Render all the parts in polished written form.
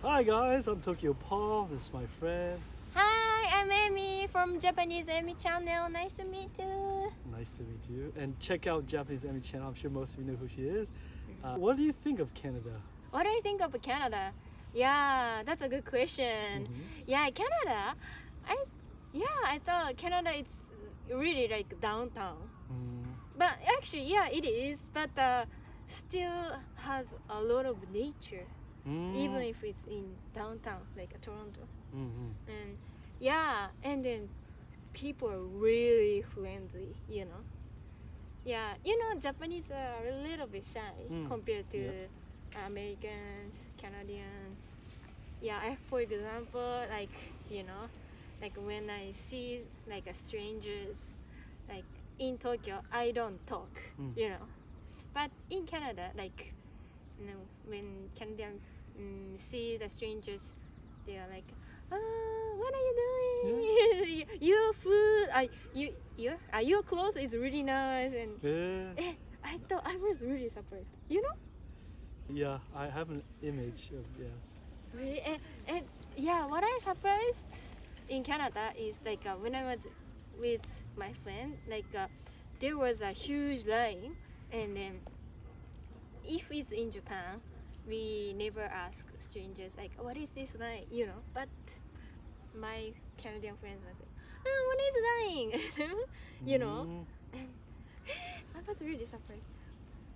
Hi guys, I'm TokyoPaul. This is my friend. Hi, I'm Amy from Japanese Amy channel. Nice to meet you. Nice to meet you. And check out Japanese Emmy channel. I'm sure most of you know who she is. What do you think of Canada? What do you think of Canada? Yeah, that's a good question. Yeah, Canada. I thought Canada is really like downtown. But actually, yeah, it is. But still has a lot of nature, even if it's in downtown, like Toronto. And yeah, and then people are really friendly, you know. Yeah, Japanese are a little bit shy compared to Americans, Canadians. Yeah, for example, like when I see like strangers, like in Tokyo, I don't talk, But in Canada, like, when Canadians see the strangers, they are like, what are you doing? Your food, your clothes is really nice, and I thought I was really surprised. Yeah, I have an image of Really, and yeah, what I surprised in Canada is like when I was with my friend, like there was a huge line, and then if it's in Japan, we never ask strangers like, what is this line, But my Canadian friends was like, what is line? And I was really surprised.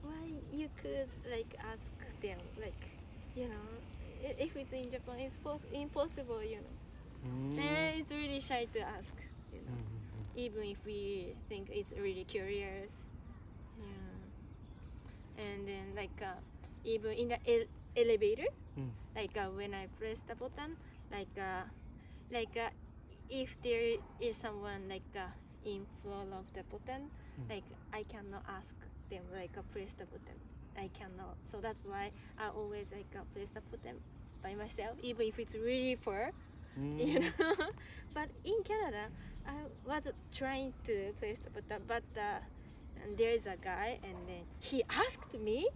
Why you could like ask them, like, if it's in Japan, it's impossible, And it's really shy to ask, even if we think it's really curious. Yeah. And then like even in the elevator, like when I press the button, like if there is someone like in front of the button, like I cannot ask them like press the button. I cannot. So that's why I always like press the button by myself, even if it's really far. But in Canada, I was trying to press the button, but and there is a guy, and then he asked me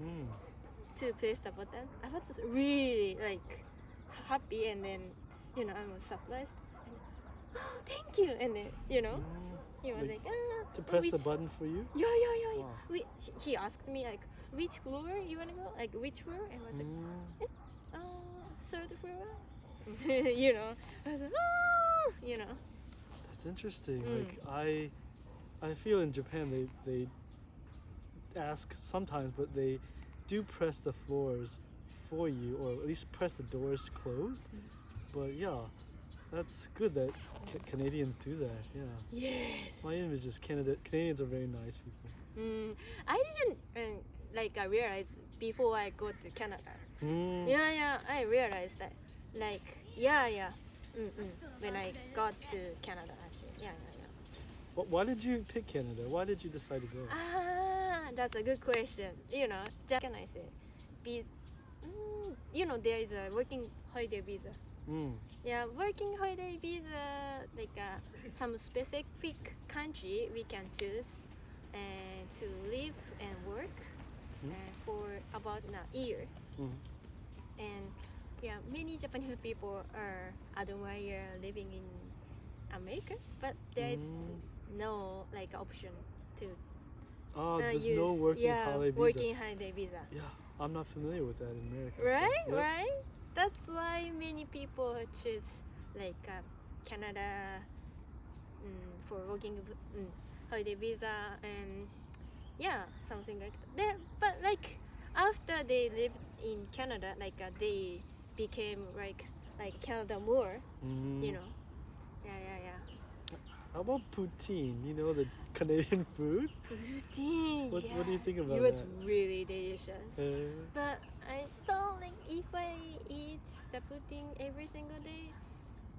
to press the button. I was really like happy, and then I was surprised. And, oh, thank you, and then he was like, to press the button for you. Yeah. Wow. He asked me like, which floor you wanna go? Like which floor? And I was like, third floor. I was like, That's interesting. Like I feel in Japan they ask sometimes, but they do press the floors for you, or at least press the doors closed. But yeah, that's good that Canadians do that. Yeah. Yes. My image is Canadians are very nice people. I didn't I realized before I go to Canada. Yeah, I realized that. Like, yeah. When I got to Canada, actually. Yeah. Why did you pick Canada? Why did you decide to go? That's a good question. Can I say? There is a working holiday visa. Yeah, working holiday visa, like some specific country we can choose to live and work for about a year. And yeah, many Japanese people admire living in America, but there is no like option to there's use no working holiday visa. Working holiday visa. Yeah, I'm not familiar with that in America. Right, so, right. That's why many people choose like Canada for working holiday visa, and yeah, something like that. But like after they lived in Canada, like they became like Canada more. Yeah. How about poutine? You know, the Canadian food? Poutine. What do you think about that? It was really delicious. But I thought like if I eat the poutine every single day,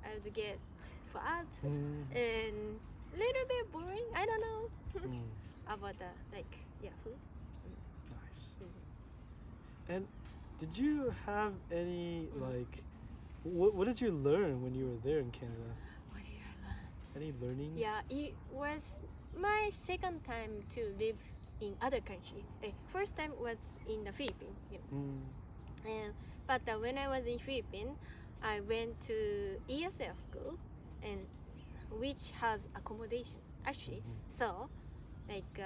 I would get fat and a little bit boring. I don't know about the food. Nice. And did you have any like what did you learn when you were there in Canada? What did I learn? Any learning? Yeah, it was my second time to live in other country. First time was in the Philippines, And But when I was in Philippines, I went to ESL school, and which has accommodation actually. So, like,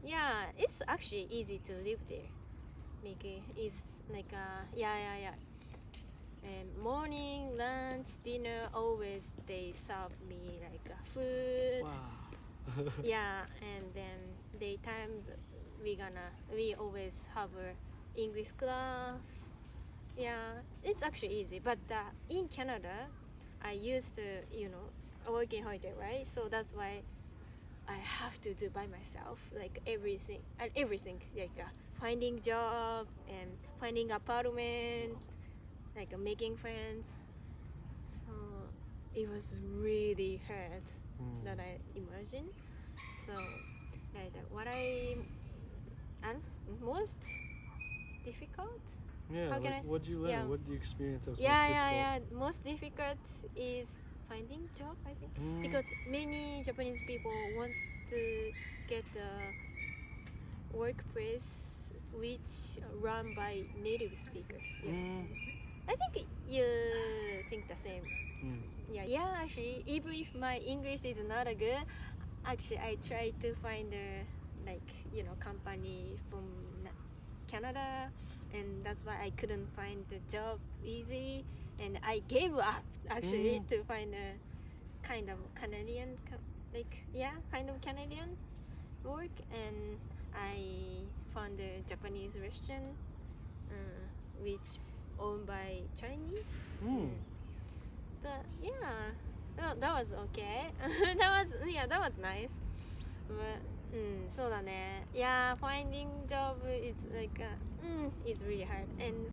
yeah, it's actually easy to live there. Like, it's like, yeah. And morning, lunch, dinner, always they serve me like food. Wow. Yeah, and then daytimes we always have a English class. Yeah, it's actually easy. But in Canada, I used to work in hotel, right? So that's why I have to do by myself, like everything, like finding job and finding apartment, like making friends. So it was really hard that I imagine. So like what and most difficult. Yeah, How can like I? what did you learn? Yeah. What did you experience as most Yeah, difficult? yeah. Most difficult is finding job, I think, because many Japanese people want to get a workplace which run by native speakers. I think you think the same. Yeah. Actually, even if my English is not a good, actually I try to find a company from Canada, and that's why I couldn't find the job easy, and I gave up actually to find a kind of Canadian, kind of Canadian work, and I found a Japanese restaurant, which owned by Chinese. But yeah, well, that was okay. that was nice. But そうだね. Yeah, finding job is like it's really hard, and